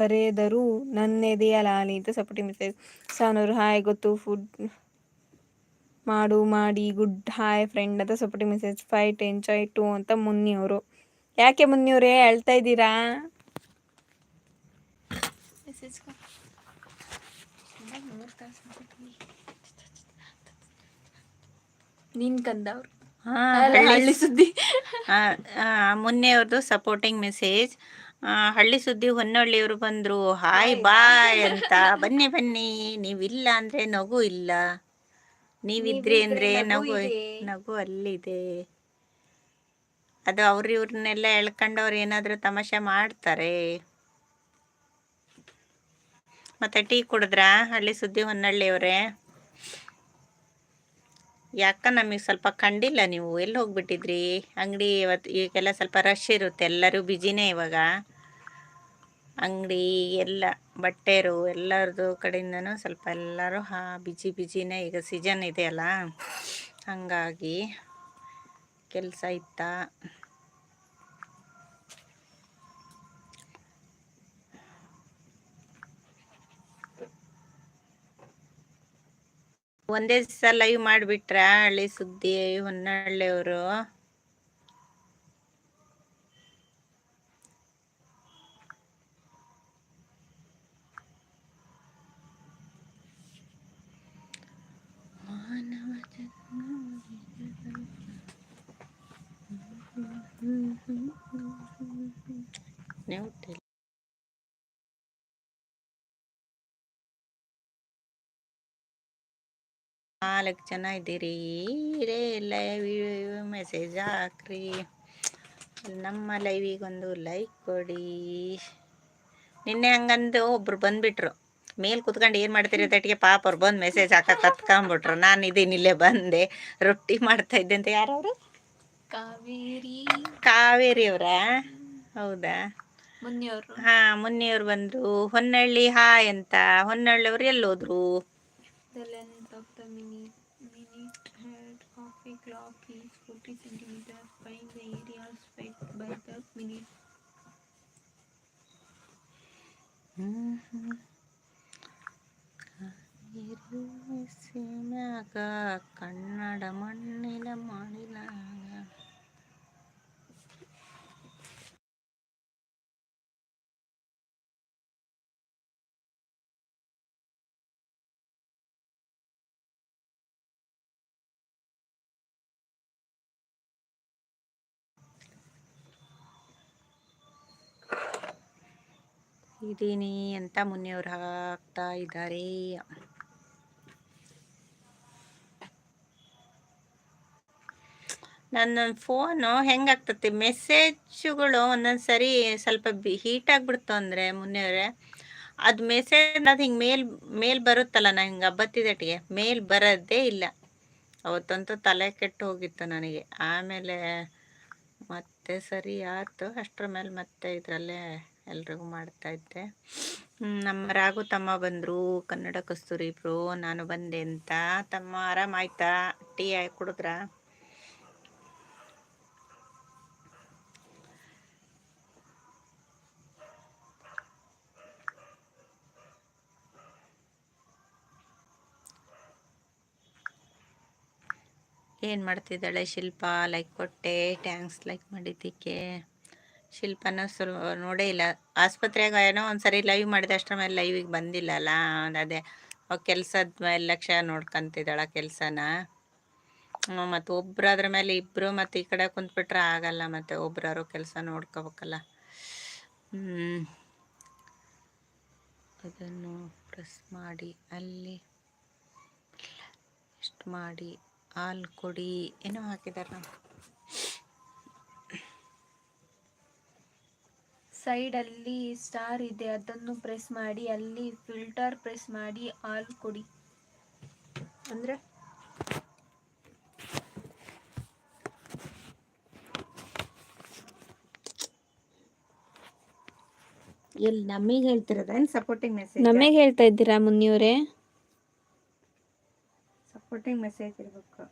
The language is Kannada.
ಬರೆದರೂ ನನ್ನೆದೆಯ ಲಾಲಿ ಅಂತ ಸಪೋರ್ಟಿಂಗ್ ಮೆಸೇಜ್. ಸಾನೂರು ಹಾಯ್ ಗೊತ್ತು ಫುಡ್ ಮಾಡಿ ಗುಡ್ ಹಾಯ್ ಫ್ರೆಂಡ್ ಅಂತ ಸಪೋರ್ಟಿಂಗ್ ಮೆಸೇಜ್. ಫೈಟ್ ಎಂಜಾಯ್ ಟು ಅಂತ ಮುನ್ನಿಯವರು. ಯಾಕೆ ಮುನ್ನಿಯವರೇ ಅಳ್ತಾ ಇದ್ದೀರಾ? ಮೆಸೇಜ್ ನೀನ್ ಕಂದವ್ರು ಹಳ್ಳಿ ಸುದ್ದಿ ಮುನ್ನೆಯವ್ರದ್ದು ಸಪೋರ್ಟಿಂಗ್ ಮೆಸೇಜ್. ಹಳ್ಳಿ ಸುದ್ದಿ ಹೊನ್ನಳ್ಳಿಯವರು ಬಂದ್ರು ಹಾಯ್ ಬಾಯ್ ಅಂತ. ಬನ್ನಿ ಬನ್ನಿ, ನೀವಿಲ್ಲ ಅಂದ್ರೆ ನಗು ಇಲ್ಲ, ನೀವಿದ್ರಿ ಅಂದ್ರೆ ನಗು ಅಲ್ಲಿದೆ. ಅದು ಇವ್ರನ್ನೆಲ್ಲ ಎಳ್ಕೊಂಡವ್ರು ಏನಾದ್ರು ತಮಾಷೆ ಮಾಡ್ತಾರೆ. ಮತ್ತೆ ಟೀ ಕುಡಿದ್ರಾ ಹಳ್ಳಿ ಸುದ್ದಿ ಹೊನ್ನಳ್ಳಿಯವರೇ? ಯಾಕ ನಮಗೆ ಸ್ವಲ್ಪ ಕಂಡಿಲ್ಲ, ನೀವು ಎಲ್ಲಿ ಹೋಗ್ಬಿಟ್ಟಿದ್ರಿ? ಅಂಗಡಿ ಈಗೆಲ್ಲ ಸ್ವಲ್ಪ ರಶ್ ಇರುತ್ತೆ, ಎಲ್ಲರೂ ಬ್ಯುಸಿನೇ ಇವಾಗ. ಅಂಗಡಿ ಎಲ್ಲ ಬಟ್ಟೆರು ಎಲ್ಲರದು ಕಡೆಯಿಂದನೂ ಸ್ವಲ್ಪ ಎಲ್ಲರೂ ಬ್ಯುಸಿನೇ. ಈಗ ಸೀಸನ್ ಇದೆಯಲ್ಲ, ಹಂಗಾಗಿ ಕೆಲಸ ಇತ್ತಾ. ಒಂದೇ ದಿವಸ ಲೈವ್ ಮಾಡಿಬಿಟ್ರ ಹಳ್ಳಿ ಸುದ್ದಿ ಹೊನ್ನಳ್ಳಿಯವರು? ನಾಲ್ಕು ಜನ ಇದ್ದೀರಿ ಲೈವ್ ಮೆಸೇಜ್ ಹಾಕ್ರಿ. ನಮ್ಮ ಲೈವಿಗೊಂದು ಲೈಕ್ ಕೊಡಿ. ನಿನ್ನೆ ಹಂಗಂದು ಒಬ್ರು ಬಂದ್ಬಿಟ್ರು, ಮೇಲ್ ಕುತ್ಕೊಂಡು ಏನು ಮಾಡ್ತೀರಿ ತಟ್ಟಿಗೆ ಪಾಪ ಅವ್ರು ಬಂದು ಮೆಸೇಜ್ ಹಾಕಕ್ಕೆ ಕತ್ಕೊಂಡ್ಬಿಟ್ರು. ನಾನು ಇದೀನಿ ಇಲ್ಲೇ ಬಂದೆ, ರೊಟ್ಟಿ ಮಾಡ್ತಾ ಇದ್ದೆ ಅಂತ. ಯಾರವರು? ಕಾವೇರಿ ಅವರಾ? ಹೌದಾ, ಮುನ್ನಿಯವರು. ಮುನ್ನಿಯವ್ರು ಬಂದ್ರು. ಹೊನ್ನಳ್ಳಿ ಹಾಯ್ ಅಂತ. ಹೊನ್ನಳ್ಳಿಯವ್ರು ಎಲ್ಲೋದ್ರು? The length of the minute head of a clock is 40 centimeters. Find the area spent by the minute. Kannada ಮಣ್ಣಿನ ಮಾಡಿಲ್ಲ. ಇದೀನಿ ಅಂತ ಮುನ್ನಿಯವ್ರು ಹಾಕ್ತಾ ಇದ್ದಾರೆ. ನನ್ನ ಫೋನು ಹೆಂಗಾಗ್ತತಿ, ಮೆಸೇಜುಗಳು ಒಂದೊಂದು ಸರಿ ಸ್ವಲ್ಪ ಹೀಟ್ ಆಗಿಬಿಡ್ತು ಅಂದರೆ ಮುನ್ನೆಯವರೇ, ಅದು ಮೆಸೇಜ್ ಅದು ಹಿಂಗೆ ಮೇಲ್ ಬರುತ್ತಲ್ಲ, ನಾನು ಹಿಂಗೆ ಬತ್ತಿದಟ್ಟಿಗೆ ಮೇಲ್ ಬರೋದೇ ಇಲ್ಲ. ಅವತ್ತಂತೂ ತಲೆ ಕೆಟ್ಟು ಹೋಗಿತ್ತು ನನಗೆ. ಆಮೇಲೆ ಮತ್ತೆ ಸರಿ ಆಯ್ತು. ಅಷ್ಟರ ಮೇಲೆ ಮತ್ತೆ ಇದರಲ್ಲೇ ಎಲ್ರಿಗೂ ಮಾಡ್ತಾಯಿದ್ದೆ. ನಮ್ಮ ರಾಘು ತಮ್ಮ ಬಂದರು, ಕನ್ನಡ ಕಸ್ತೂರಿ ಇಬ್ರು, ನಾನು ಬಂದೆ ಅಂತ. ತಮ್ಮ ಆರಾಮಾಯ್ತಾ? ಟೀ ಕುಡಿದ್ರಾ? ಏನು ಮಾಡ್ತಿದ್ದಾಳೆ ಶಿಲ್ಪ? ಲೈಕ್ ಕೊಟ್ಟೆ, ಟ್ಯಾಂಕ್ಸ್ ಲೈಕ್ ಮಾಡಿದ್ದಕ್ಕೆ. ಶಿಲ್ಪನ ನೋಡೇ ಇಲ್ಲ. ಆಸ್ಪತ್ರೆಯಾಗ ಏನೋ ಒಂದ್ಸರಿ ಲೈವ್ ಮಾಡಿದೆ, ಅಷ್ಟರ ಮೇಲೆ ಲೈವಿಗೆ ಬಂದಿಲ್ಲ ಅಲ್ಲ. ಅದೇ ಕೆಲಸದ ಮೇಲೆ ಲಕ್ಷ್ಯ ನೋಡ್ಕೊಂತಿದ್ದಾಳ ಕೆಲಸನ. ಮತ್ತು ಒಬ್ರು ಅದ್ರ ಮೇಲೆ ಇಬ್ಬರು ಮತ್ತು ಈ ಕಡೆ ಕುಂತ್ಬಿಟ್ರೆ ಆಗಲ್ಲ, ಮತ್ತು ಒಬ್ರಾರು ಕೆಲಸ ನೋಡ್ಕೋಬೇಕಲ್ಲ. ಅದನ್ನು ಪ್ರೆಸ್ ಮಾಡಿ ಅಲ್ಲಿ ಇಷ್ಟು ಮಾಡಿ ಹಾಲು ಕೊಡಿ ಏನೋ ಹಾಕಿದಾರೆ. ನಾವು ಸೈಡಲ್ಲಿ ಸ್ಟಾರ್ ಇದೆ, ಅದನ್ನು ಪ್ರೆಸ್ ಮಾಡಿ ಅಲ್ಲಿ ಫಿಲ್ಟರ್ ಪ್ರೆಸ್ ಮಾಡಿ ಹಾಲು ಕೊಡಿ ಅಂದರೆ ಎಲ್ಲಿ ನಮಗೆ ಹೇಳ್ತಿರೋದ? ಸಪೋರ್ಟಿಂಗ್ ಮೆಸೇಜ್ ನಮಗೆ ಹೇಳ್ತಾ ಇದ್ದೀರಾ ಮುನ್ನಿಯವರೇ? ಸಪೋರ್ಟಿಂಗ್ ಮೆಸೇಜ್ ಇರಬೇಕು.